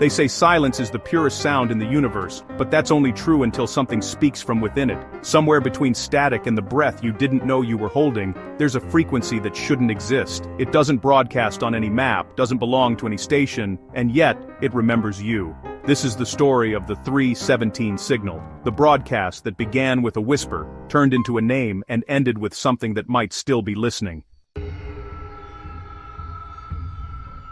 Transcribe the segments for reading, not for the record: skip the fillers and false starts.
They say silence is the purest sound in the universe, but that's only true until something speaks from within it. Somewhere between static and the breath you didn't know you were holding, there's a frequency that shouldn't exist. It doesn't broadcast on any map, doesn't belong to any station, and yet, it remembers you. This is the story of the 317 signal, the broadcast that began with a whisper, turned into a name, and ended with something that might still be listening.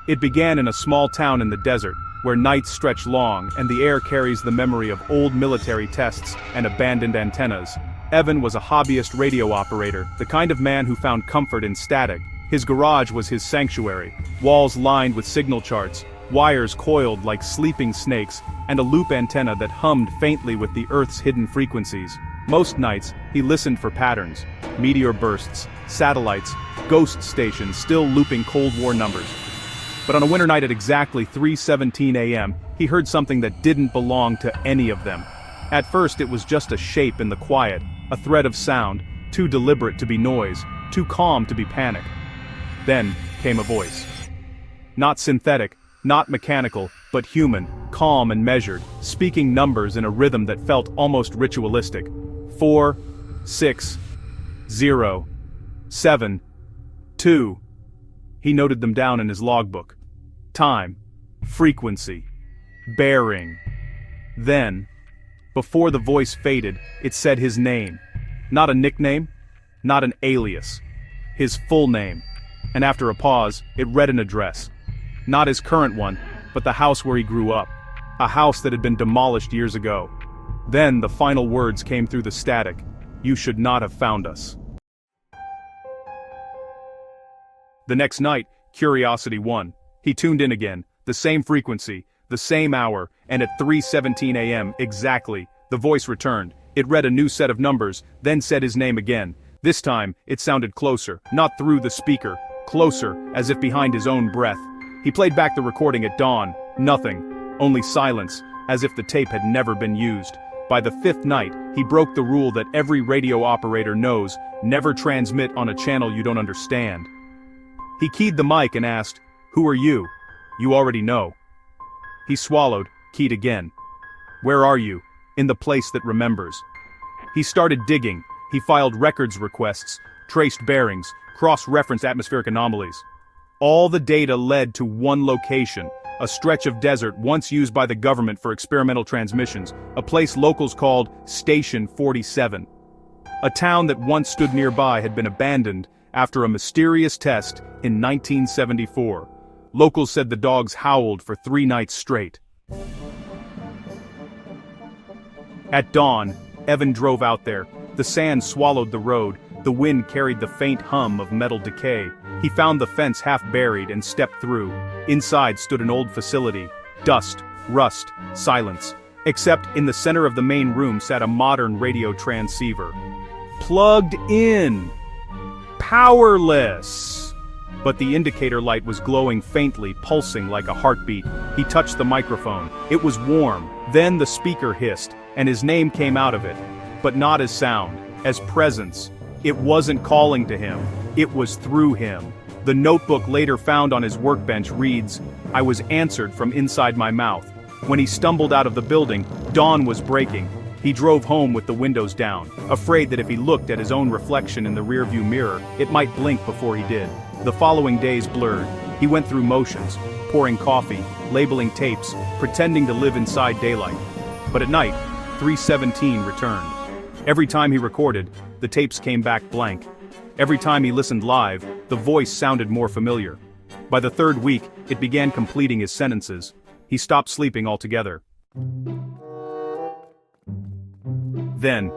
It began in a small town in the desert, where nights stretch long and the air carries the memory of old military tests and abandoned antennas. Evan was a hobbyist radio operator, the kind of man who found comfort in static. His garage was his sanctuary, walls lined with signal charts, wires coiled like sleeping snakes, and a loop antenna that hummed faintly with the Earth's hidden frequencies. Most nights, he listened for patterns: meteor bursts, satellites, ghost stations still looping Cold War numbers. But on a winter night at exactly 3:17 a.m., he heard something that didn't belong to any of them. At first it was just a shape in the quiet, a thread of sound, too deliberate to be noise, too calm to be panic. Then came a voice. Not synthetic, not mechanical, but human, calm and measured, speaking numbers in a rhythm that felt almost ritualistic. 4, 6, 0, 7, 2. He noted them down in his logbook. Time, frequency, bearing. Then, before the voice faded, it said his name. Not a nickname, not an alias. His full name. And after a pause, it read an address. Not his current one, but the house where he grew up. A house that had been demolished years ago. Then the final words came through the static. You should not have found us. The next night, curiosity won. He tuned in again, the same frequency, the same hour, and at 3:17 a.m. exactly, the voice returned. It read a new set of numbers, then said his name again. This time, it sounded closer, not through the speaker, closer, as if behind his own breath. He played back the recording at dawn. Nothing. Only silence, as if the tape had never been used. By the fifth night, he broke the rule that every radio operator knows: never transmit on a channel you don't understand. He keyed the mic and asked, "Who are you?" "You already know." He swallowed, keyed again. "Where are you?" "In the place that remembers." He started digging. He filed records requests, traced bearings, cross-referenced atmospheric anomalies. All the data led to one location, a stretch of desert once used by the government for experimental transmissions, a place locals called Station 47. A town that once stood nearby had been abandoned after a mysterious test in 1974. Locals said the dogs howled for 3 nights straight. At dawn, Evan drove out there. The sand swallowed the road, the wind carried the faint hum of metal decay. He found the fence half buried and stepped through. Inside stood an old facility. Dust, rust, silence. Except in the center of the main room sat a modern radio transceiver. Plugged in! Powerless! But the indicator light was glowing faintly, pulsing like a heartbeat. He touched the microphone. It was warm. Then the speaker hissed, and his name came out of it. But not as sound, as presence. It wasn't calling to him. It was through him. The notebook later found on his workbench reads, "I was answered from inside my mouth." When he stumbled out of the building, dawn was breaking. He drove home with the windows down, afraid that if he looked at his own reflection in the rearview mirror, it might blink before he did. The following days blurred. He went through motions, pouring coffee, labeling tapes, pretending to live inside daylight. But at night, 317 returned. Every time he recorded, the tapes came back blank. Every time he listened live, the voice sounded more familiar. By the third week, it began completing his sentences. He stopped sleeping altogether. Then,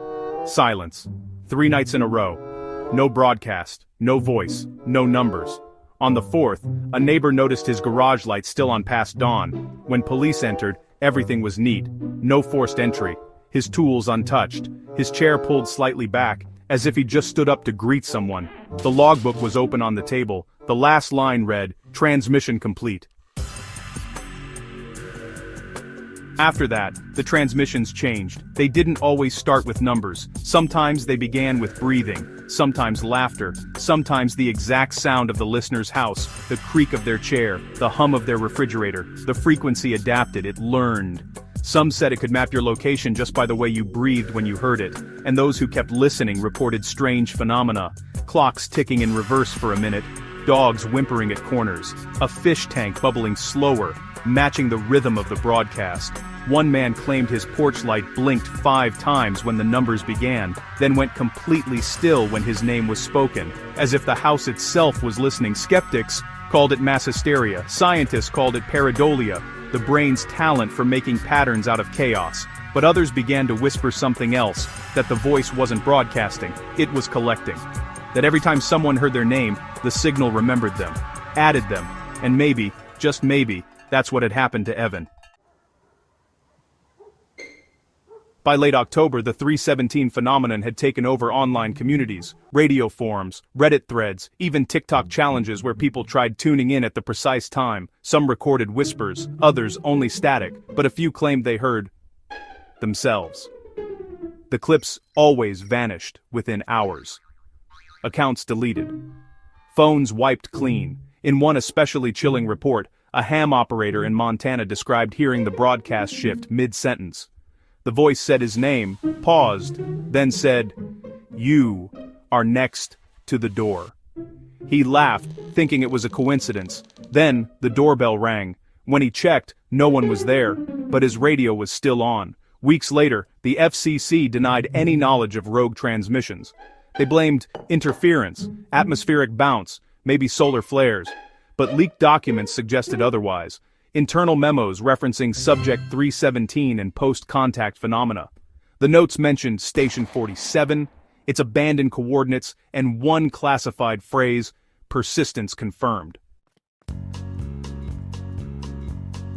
silence. 3 nights in a row. No broadcast, no voice, no numbers. On the 4th, a neighbor noticed his garage light still on past dawn. When police entered, everything was neat. No forced entry. His tools untouched. His chair pulled slightly back, as if he just stood up to greet someone. The logbook was open on the table. The last line read, "Transmission complete." After that, the transmissions changed. They didn't always start with numbers. Sometimes they began with breathing. sometimes laughter, sometimes the exact sound of the listener's house, the creak of their chair, the hum of their refrigerator. The frequency adapted, it learned. Some said it could map your location just by the way you breathed when you heard it, and those who kept listening reported strange phenomena. Clocks ticking in reverse for a minute, dogs whimpering at corners, a fish tank bubbling slower, matching the rhythm of the broadcast. One man claimed his porch light blinked 5 times when the numbers began, then went completely still when his name was spoken, as if the house itself was listening. Skeptics called it mass hysteria, scientists called it pareidolia, the brain's talent for making patterns out of chaos. But others began to whisper something else, that the voice wasn't broadcasting, it was collecting. That every time someone heard their name, the signal remembered them, added them, and maybe, just maybe, that's what had happened to Evan. By late October, the 317 phenomenon had taken over online communities, radio forums, Reddit threads, even TikTok challenges where people tried tuning in at the precise time. Some recorded whispers, others only static, but a few claimed they heard themselves. The clips always vanished within hours. Accounts deleted. Phones wiped clean. In one especially chilling report, a ham operator in Montana described hearing the broadcast shift mid-sentence. The voice said his name, paused, then said, "You are next to the door." He laughed, thinking it was a coincidence. Then, the doorbell rang. When he checked, no one was there, but his radio was still on. Weeks later, the FCC denied any knowledge of rogue transmissions. They blamed interference, atmospheric bounce, maybe solar flares. But leaked documents suggested otherwise. Internal memos referencing Subject 317 and post-contact phenomena. The notes mentioned Station 47, its abandoned coordinates, and one classified phrase, persistence confirmed.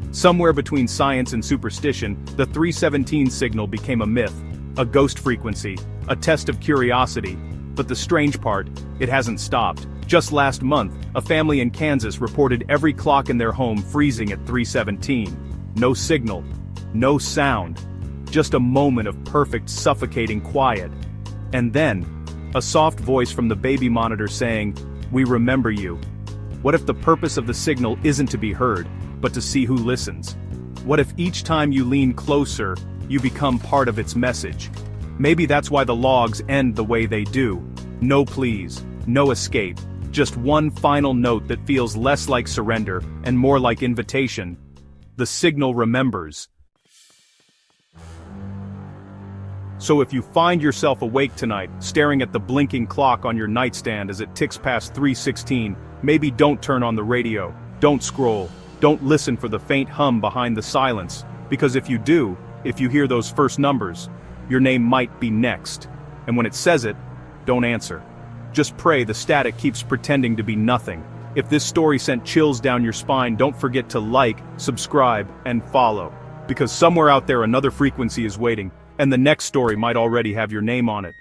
Somewhere between science and superstition, the 317 signal became a myth, a ghost frequency, a test of curiosity. But the strange part, it hasn't stopped. Just last month, a family in Kansas reported every clock in their home freezing at 317. No signal, no sound, just a moment of perfect suffocating quiet. And then, a soft voice from the baby monitor saying, "We remember you." What if the purpose of the signal isn't to be heard, but to see who listens? What if each time you lean closer, you become part of its message? Maybe that's why the logs end the way they do. No pleas, no escape. Just one final note that feels less like surrender and more like invitation. The signal remembers. So if you find yourself awake tonight, staring at the blinking clock on your nightstand as it ticks past 3:16, maybe don't turn on the radio, don't scroll, don't listen for the faint hum behind the silence, because if you do, if you hear those first numbers, your name might be next. And when it says it, don't answer. Just pray the static keeps pretending to be nothing. If this story sent chills down your spine, don't forget to like, subscribe, and follow. Because somewhere out there another frequency is waiting, and the next story might already have your name on it.